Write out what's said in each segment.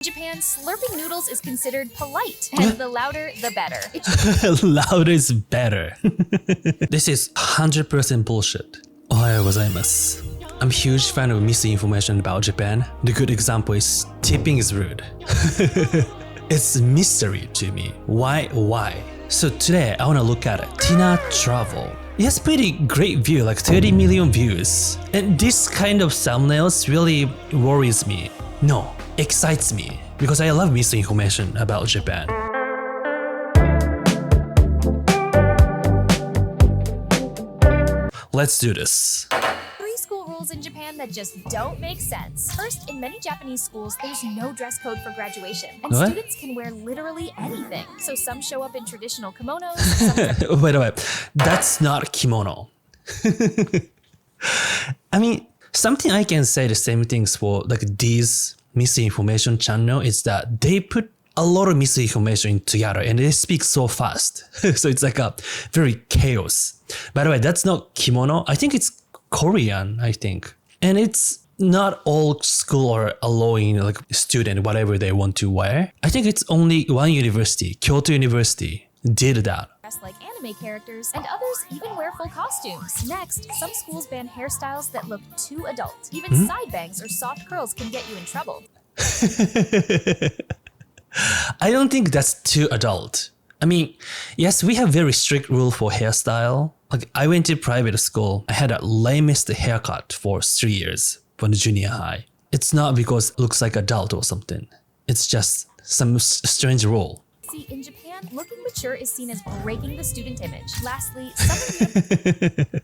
In Japan, slurping noodles is considered polite, and the louder, the better. Louder is better. This is 100% bullshit. Ohayou gozaimasu. I'm a huge fan of misinformation about Japan. The good example is tipping is rude. It's a mystery to me. Why? So today I want to look at Tina Travel. It has pretty great view, like 30 million views. And this kind of thumbnails really worries me. No, excites me because I love misinformation about Japan. Let's do this. 3 school rules in Japan that just don't make sense. First, in many Japanese schools, there's no dress code for graduation, and What? students can wear literally anything. So some show up in traditional kimonos, some Wait. That's not kimono. I mean, something I can say the same things for like these misinformation channel is that they put a lot of misinformation together and they speak so fast. So it's like a very chaos. By the way, that's not kimono. I think it's Korean, I think. And it's not all school are allowing like student whatever they want to wear. I think it's only one university, Kyoto University, did that. dress like anime characters, and others even wear full costumes. Next, some schools ban hairstyles that look too adult. Even side bangs or soft curls can get you in trouble. I don't think that's too adult. I mean, yes, we have very strict rule for hairstyle. Like I went to private school. I had a lamest haircut for 3 years from the junior high. It's not because it looks like adult or something. It's just some strange rule. See, in Japan, looking mature is seen as breaking the student image. Lastly, some of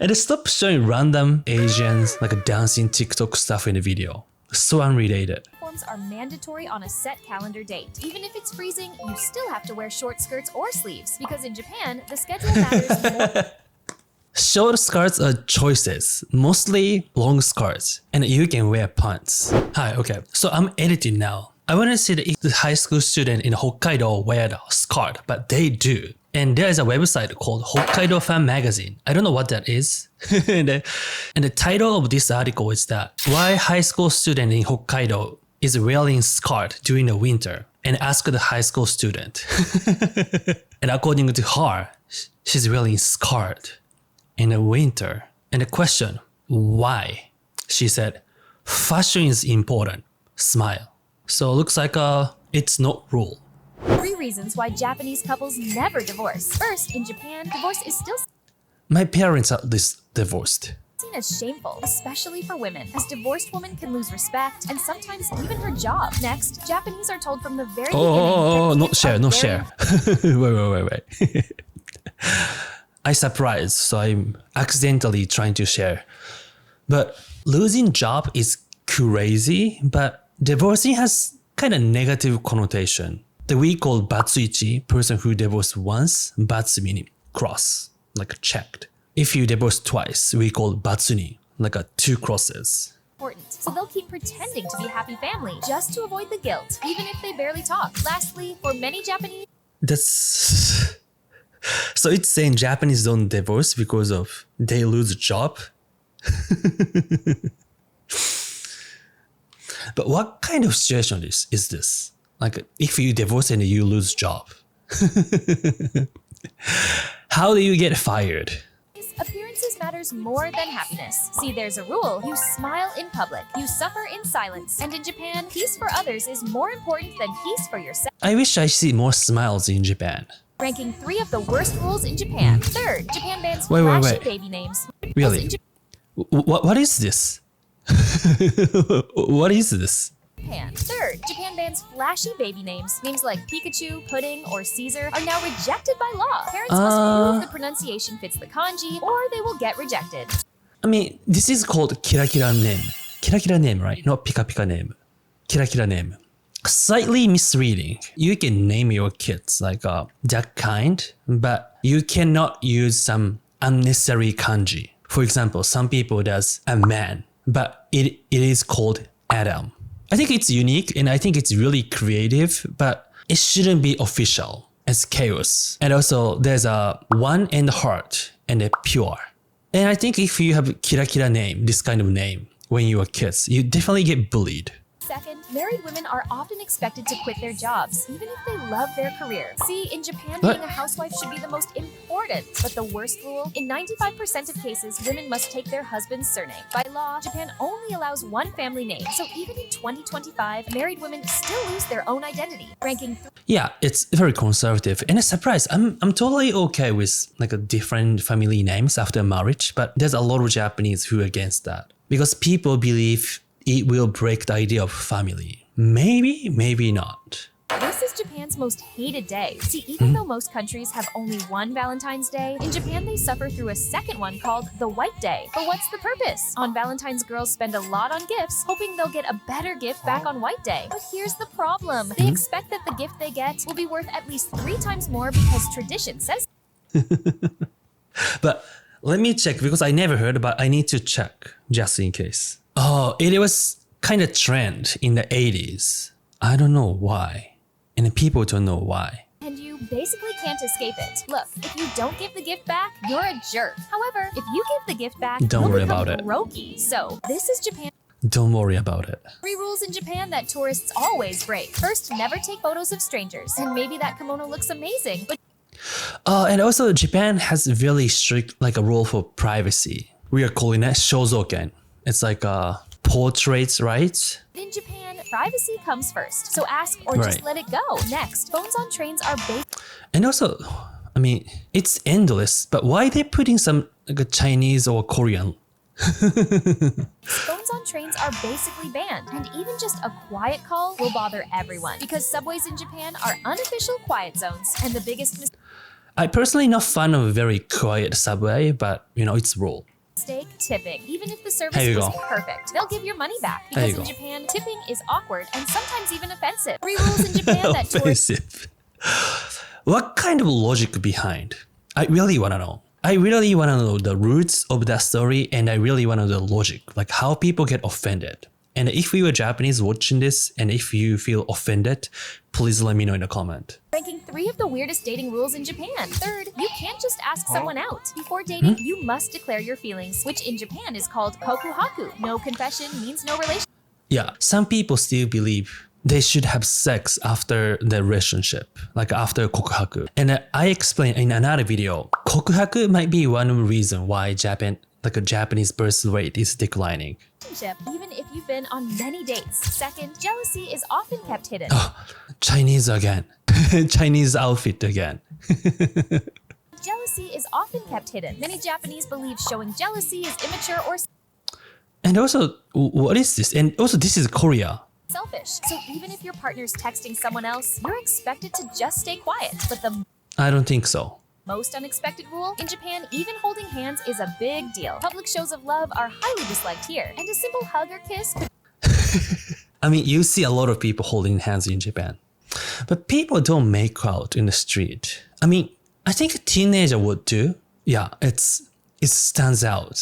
And stop showing random Asians like dancing TikTok stuff in the video. So unrelated. uniforms are mandatory on a set calendar date. Even if it's freezing, you still have to wear short skirts or sleeves, because in Japan, the schedule matters more. Short skirts are choices, mostly long skirts, and you can wear pants. Hi, okay, so I'm editing now. I want to see the high school student in Hokkaido wear a skirt, but they do. And there is a website called Hokkaido Fan Magazine. I don't know what that is. and the title of this article is that why high school student in Hokkaido is wearing skirt during the winter, and ask the high school student. And according to her, she's wearing skirt in the winter. And the question, why? She said, fashion is important. Smile. So it looks like it's not rule. 3 reasons why Japanese couples never divorce. First, in Japan, divorce is still My parents are divorced. seen as shameful, especially for women, as divorced women can lose respect and sometimes even her job. Next, Japanese are told from the very beginning. Not share, not share. Wait. I surprised, so I'm accidentally trying to share. But losing job is crazy, but divorcing has kind of negative connotation. That we call batsuichi, person who divorced once, batsu meaning cross, like checked. If you divorce twice, we call batsuni, like 2 crosses. Important, so they'll keep pretending to be a happy family just to avoid the guilt, even if they barely talk. Lastly, for many Japanese, That's... So it's saying Japanese don't divorce because of they lose a job? But what kind of situation is this? Like if you divorce and you lose job, how do you get fired? appearances matters more than happiness. See, there's a rule. You smile in public. You suffer in silence. And in Japan, peace for others is more important than peace for yourself. I wish I see more smiles in Japan. Ranking 3 of the worst rules in Japan. Third, Japan bans Wait. flashy baby names. Really? What is this? What is this? Japan. Third, Japan bans flashy baby names. Names like Pikachu, Pudding, or Caesar are now rejected by law. Parents must prove the pronunciation fits the kanji, or they will get rejected. I mean, this is called kira name. Kira name, right? Not pika name. Kira name. Slightly misleading. You can name your kids like that kind, but you cannot use some unnecessary kanji. For example, some people does a man, but it is called Adam. I think it's unique and I think it's really creative, but it shouldn't be official. It's chaos. And also there's a one and heart and a pure. And I think if you have kira name, this kind of name, when you are kids, you definitely get bullied. Second, married women are often expected to quit their jobs, even if they love their career. See, in Japan, What? being a housewife should be the most important. But the worst rule, in 95% of cases, women must take their husband's surname. By law, Japan only allows one family name. So even in 2025, married women still lose their own identity. Ranking Yeah, it's very conservative. And a surprise, I'm totally okay with like a different family names after marriage, but there's a lot of Japanese who are against that. Because people believe it will break the idea of family. Maybe, maybe not. This is Japan's most hated day. See, even though most countries have only one Valentine's Day, in Japan they suffer through a second one called the White Day. But what's the purpose? On Valentine's, girls spend a lot on gifts, hoping they'll get a better gift back on White Day. But here's the problem. They expect that the gift they get will be worth at least 3 times more because tradition says. But let me check because I never heard, but I need to check just in case. Oh, it was kind of trend in the 80s. I don't know why. And people don't know why. And you basically can't escape it. Look, if you don't give the gift back, you're a jerk. However, if you give the gift back, Don't you'll worry become about it. brokey. So, this is Japan. Don't worry about it. 3 rules in Japan that tourists always break. First, never take photos of strangers. And maybe that kimono looks amazing, but And also Japan has very strict like a rule for privacy. We are calling it shozoken. It's like portraits, right? in Japan, privacy comes first. So ask or just Right. let it go. Next, phones on trains are And also, I mean, it's endless, but why they putting some like a Chinese or Korean? Phones on trains are basically banned, and even just a quiet call will bother everyone because subways in Japan are unofficial quiet zones. And the biggest I personally not fan of a very quiet subway, but you know, it's rule. mistake, tipping. Even if the service There you was go. perfect, they'll give your money back There because you in go. Japan, tipping is awkward and sometimes even offensive. 3 rules in Japan that tourists Offensive. What kind of logic behind? I really want to know. I really want to know the roots of that story, and I really want to know the logic, like how people get offended. And if you are Japanese watching this, and if you feel offended, please let me know in the comment. ranking 3 of the weirdest dating rules in Japan. Third, you can't just ask someone out. Before dating, you must declare your feelings, which in Japan is called kokuhaku. No confession means no relationship. Yeah, some people still believe they should have sex after the relationship, like after kokuhaku. And I explained in another video, kokuhaku might be one reason why Japan, like a Japanese birth rate is declining. Even if you've been on many dates. Second, jealousy is often kept hidden. Chinese again. Chinese outfit again. Jealousy is often kept hidden. Many Japanese believe showing jealousy is immature or And also, what is this? And also, this is Korea. selfish. So even if your partner's texting someone else, you're expected to just stay quiet. But the I don't think so. most unexpected rule in Japan, even holding hands is a big deal. Public shows of love are highly disliked here, and a simple hug or kiss could I mean, you see a lot of people holding hands in Japan, but people don't make out in the street. I mean, I think a teenager would too. Yeah, it stands out.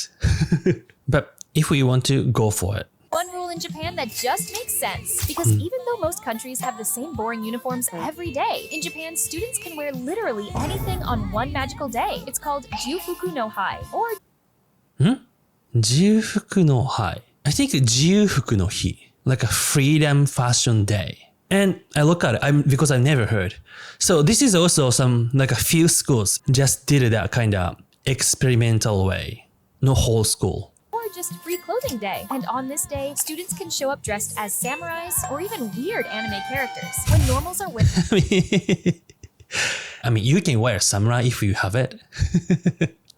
But if we want to, go for it. one rule in Japan that just makes sense. Because even though most countries have the same boring uniforms every day, in Japan, students can wear literally anything on one magical day. It's called Jufuku no Hai, or 自由服の日. I think 自由服の日, like a freedom fashion day. And I look at it because I've never heard. So this is also some, like a few schools just did it that kind of experimental way. No whole school. just free clothing day. And on this day, students can show up dressed as samurais or even weird anime characters. When normals are with I mean, you can wear a samurai if you have it.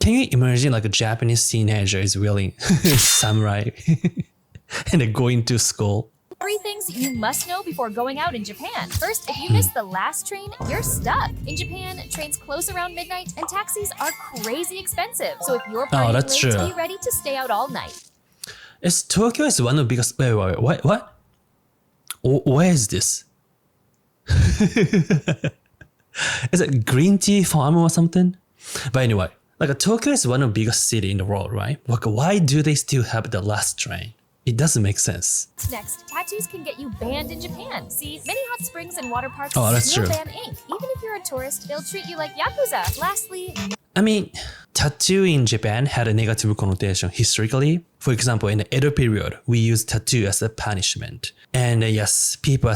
Can you imagine like a Japanese teenager is wearing samurai and they're going to school? 3 things you must know before going out in Japan. First, if you miss the last train, you're stuck. In Japan, trains close around midnight and taxis are crazy expensive. So if you're partying that's late, true. be ready to stay out all night. Tokyo is one of the biggest. Wait, what? Where is this? Is it green tea farm or something? But anyway, like Tokyo is one of the biggest city in the world, right? Like, why do they still have the last train? It doesn't make sense. Next, tattoos can get you banned in Japan. See, many hot springs and water parks Oh, that's still true. ban ink. Even if you're a tourist, they'll treat you like Yakuza. Lastly, I mean, tattoo in Japan had a negative connotation historically. For example, in the Edo period, we used tattoo as a punishment. And yes, people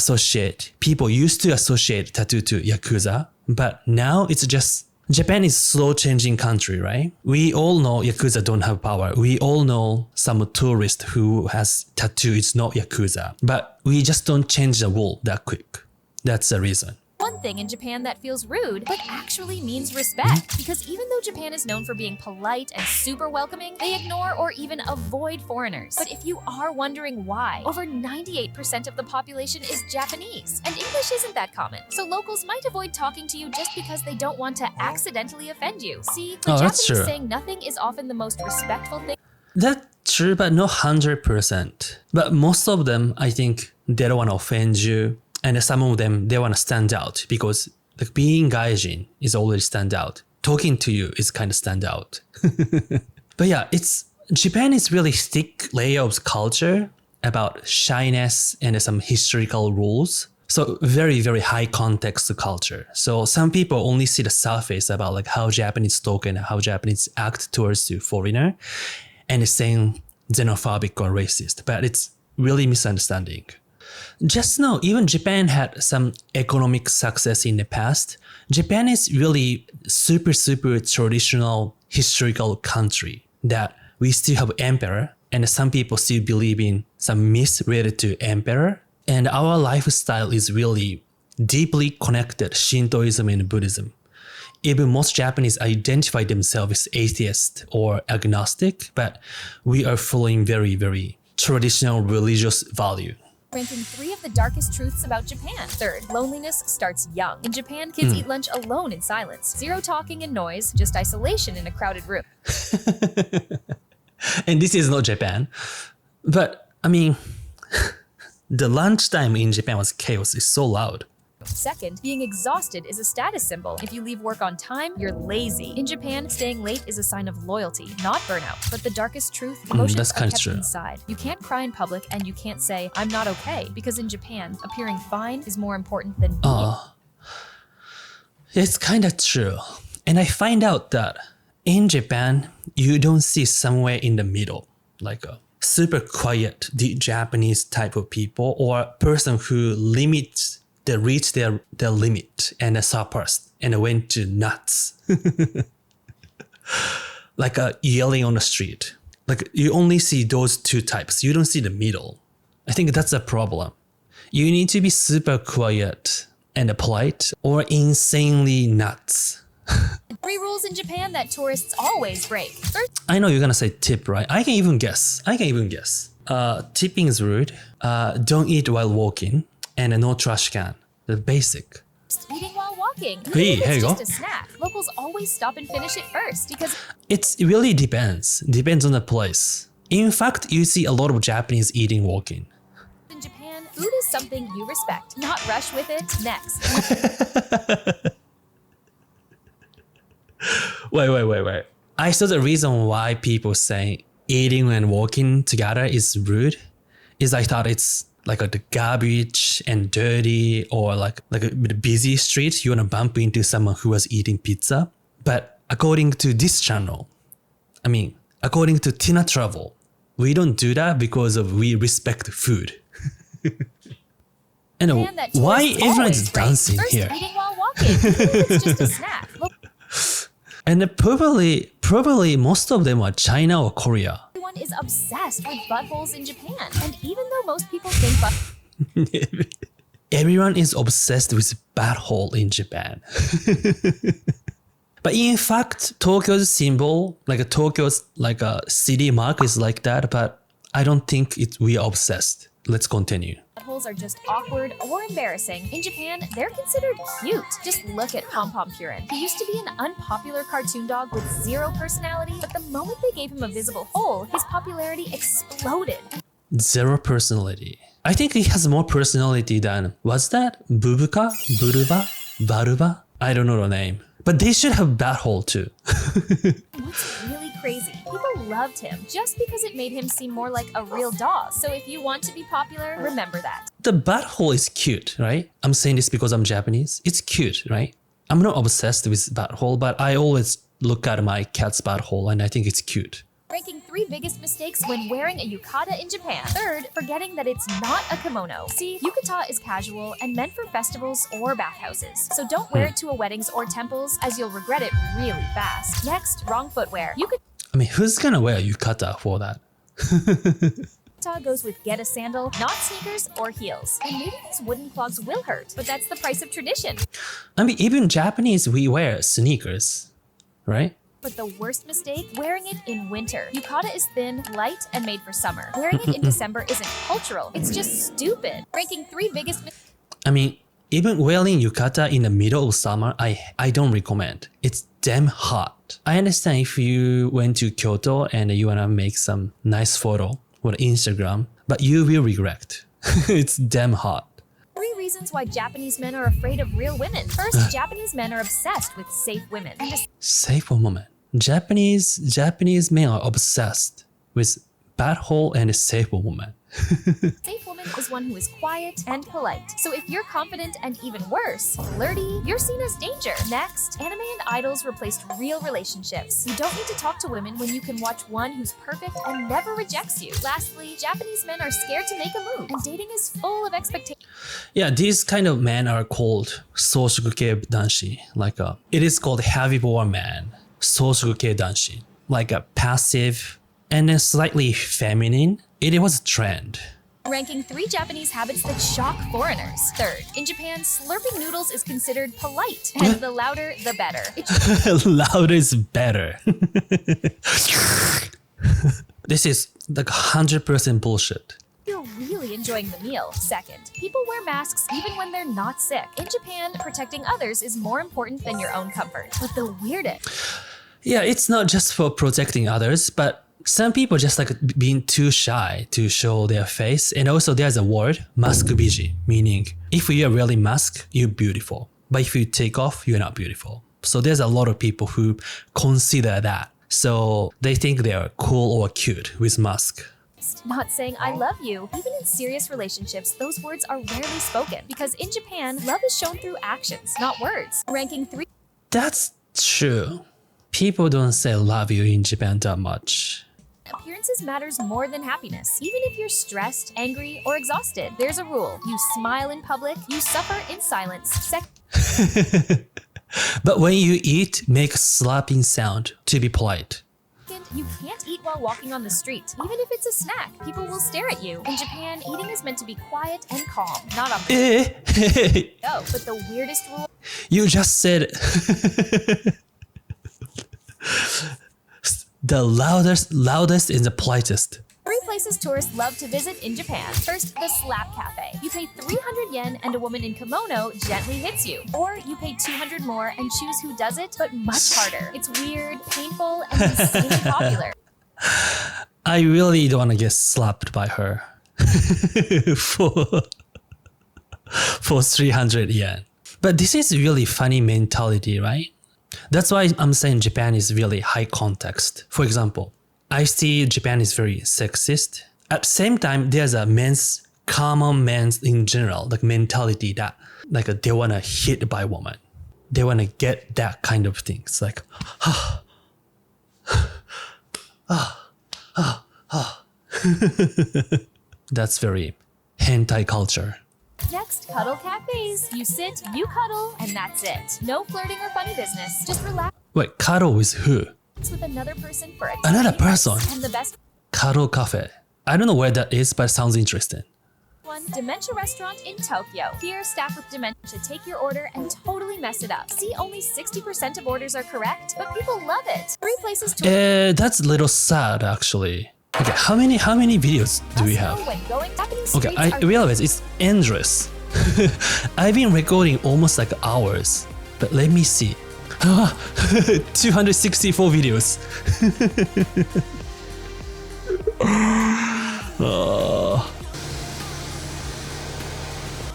used to associate tattoo to Yakuza, but now it's just, Japan is slow changing country, right? We all know Yakuza don't have power. We all know some tourist who has tattoo is not Yakuza, but we just don't change the rule that quick. That's the reason. One thing in Japan that feels rude, but actually means respect. Because even though Japan is known for being polite and super welcoming, they ignore or even avoid foreigners. But if you are wondering why, over 98% of the population is Japanese, and English isn't that common. So locals might avoid talking to you just because they don't want to accidentally offend you. See, for that's Japanese, true. saying nothing is often the most respectful thing. That's true, but not 100%. But most of them, I think, they don't want to offend you. And some of them, they want to stand out because like being gaijin is already stand out. Talking to you is kind of stand out. But yeah, Japan is really thick layer of culture about shyness and some historical rules. So very, very high context culture. So some people only see the surface about like how Japanese talk and how Japanese act towards the foreigner. And it's saying xenophobic or racist, but it's really misunderstanding. Just now, even Japan had some economic success in the past. Japan is really super, super traditional historical country that we still have emperor and some people still believe in some myths related to emperor. And our lifestyle is really deeply connected Shintoism and Buddhism. Even most Japanese identify themselves as atheist or agnostic, but we are following very, very traditional religious value. Ranking 3 of the darkest truths about Japan. Third, loneliness starts young. In Japan, kids eat lunch alone in silence. Zero talking and noise, just isolation in a crowded room. And this is not Japan. But, I mean, the lunchtime in Japan was chaos. It's so loud. Second, being exhausted is a status symbol. If you leave work on time, you're lazy. In Japan, staying late is a sign of loyalty, not burnout. But the darkest truth, emotions that's are kinda kept true. inside. You can't cry in public and you can't say, I'm not okay. Because in Japan, appearing fine is more important than being. It's kind of true. And I find out that in Japan, you don't see somewhere in the middle, like a super quiet, the Japanese type of people or a person who reach their limit and surpassed and went to nuts. Like yelling on the street. Like you only see those two types. You don't see the middle. I think that's a problem. You need to be super quiet and polite or insanely nuts. 3 rules in Japan that tourists always break. First, I know you're gonna say tip, right? I can even guess. Tipping is rude. Don't eat while walking. And no trash can. The basic. eating while walking. Even Hey, if it's here you just go. a snack. Locals always stop and finish it first because It really depends. Depends on the place. In fact, you see a lot of Japanese eating walking. in Japan, food is something you respect, not rush with it. Next. Wait. I saw the reason why people say eating and walking together is rude is I thought it's like the garbage and dirty or like a busy street. You want to bump into someone who was eating pizza. But according to this channel, according to Tina Travel, we don't do that because we respect food. And Man, that why tourists everyone always is break. dancing First, here? eating while walking. Even if it's just a snack. Look, And probably most of them are China or Korea. everyone is obsessed with buttholes in Japan. And even though most people think Everyone is obsessed with butthole in Japan. But in fact, Tokyo's symbol, Tokyo's a city mark is like that, but I don't think we are obsessed. Let's continue. buttholes are just awkward or embarrassing, in Japan, they're considered cute. Just look at Pom Pom Purin. He used to be an unpopular cartoon dog with zero personality, but the moment they gave him a visible hole, his popularity exploded. Zero personality. I think he has more personality than, what's that? Bubuka? Buruba? Baruba? I don't know the name. But they should have butthole too. What's really crazy? People loved him just because it made him seem more like a real dog. So if you want to be popular, remember that. The butthole is cute, right? I'm saying this because I'm Japanese. It's cute, right? I'm not obsessed with butthole, but I always look at my cat's butthole and I think it's cute. Ranking 3 biggest mistakes when wearing a yukata in Japan. Third, forgetting that it's not a kimono. See, yukata is casual and meant for festivals or bathhouses. So don't wear it to a weddings or temples as you'll regret it really fast. Next, wrong footwear. I mean, who's gonna wear yukata for that? Yukata goes with get a sandal, not sneakers or heels. And maybe these wooden clogs will hurt, but that's the price of tradition. I mean, even Japanese, we wear sneakers, right? But the worst mistake, wearing it in winter. Yukata is thin, light, and made for summer. Wearing it in December isn't cultural. It's just stupid. Ranking 3 biggest I mean, even wearing yukata in the middle of summer, I don't recommend. It's damn hot. I understand if you went to Kyoto and you wanna make some nice photo for Instagram, but you will regret. It's damn hot. 3 reasons why Japanese men are afraid of real women. First, Japanese men are obsessed with safe women. And Safe woman. Japanese men are obsessed with bad hole and a safe woman. safe woman is one who is quiet and polite. So if you're confident and even worse, flirty, you're seen as danger. Next, anime and idols replaced real relationships. You don't need to talk to women when you can watch one who's perfect and never rejects you. Lastly, Japanese men are scared to make a move, and dating is full of expectations. Yeah, these kind of men are called soushuku-kei danshi. It is called heavy-bore man. Soushuku-kei danshi. Like a passive and then slightly feminine. It was a trend. Ranking 3 Japanese habits that shock foreigners. Third, in Japan, slurping noodles is considered polite, and the louder, the better. Louder is better. This is like 100% bullshit. You're really enjoying the meal. Second, people wear masks even when they're not sick. In Japan, protecting others is more important than your own comfort. But the weirdest. Yeah, it's not just for protecting others, but some people just like being too shy to show their face. And also there's a word, maskubiji, meaning if you really mask, you're beautiful. But if you take off, you're not beautiful. So there's a lot of people who consider that. So they think they are cool or cute with mask. Not saying I love you. Even in serious relationships, those words are rarely spoken. Because in Japan, love is shown through actions, not words. Ranking 3. That's true. People don't say love you in Japan that much. Appearances matters more than happiness. Even if you're stressed, angry, or exhausted, there's a rule. You smile in public, you suffer in silence. But when you eat, make a slapping sound to be polite. You can't eat while walking on the street. Even if it's a snack, people will stare at you. In Japan, eating is meant to be quiet and calm, not on No, but the weirdest rule. You just said the loudest and the politest. 3 places tourists love to visit in Japan. First, the Slap Cafe. You pay 300 yen and a woman in kimono gently hits you. Or you pay 200 more and choose who does it, but much harder. It's weird, painful, and insanely popular. I really don't want to get slapped by her for 300 yen. But this is really funny mentality, right? That's why I'm saying Japan is really high context. For example, I see Japan is very sexist. At the same time, there's a common men's in general, like mentality that like they want to hit by woman. They want to get that kind of things like, That's very hentai culture. Next, cuddle cafes. You sit, you cuddle, and that's it. No flirting or funny business. Just relax Wait, cuddle with who? with another person for a Another tiny price. person? And the best Cuddle cafe. I don't know where that is, but it sounds interesting. one, Dementia Restaurant in Tokyo. Here, staff with dementia take your order and totally mess it up. See, only 60% of orders are correct, but people love it. 3 places to That's a little sad actually. Okay, how many videos do we have? when going Japanese Okay, streets I are realize it's endless. I've been recording almost like hours, but let me see. 264 videos.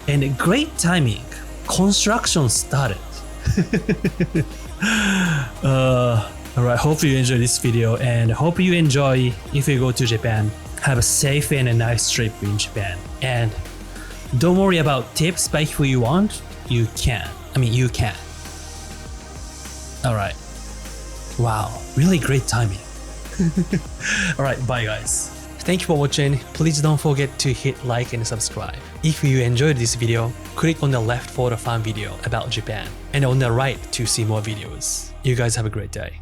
And great timing. Construction started. Alright, hope you enjoy this video and hope you enjoy if you go to Japan. Have a safe and a nice trip in Japan. And don't worry about tips, but if you want, you can. I mean, you can. Alright. Wow, really great timing. Alright, bye guys. Thank you for watching. Please don't forget to hit like and subscribe. If you enjoyed this video, click on the left for the fun video about Japan and on the right to see more videos. You guys have a great day.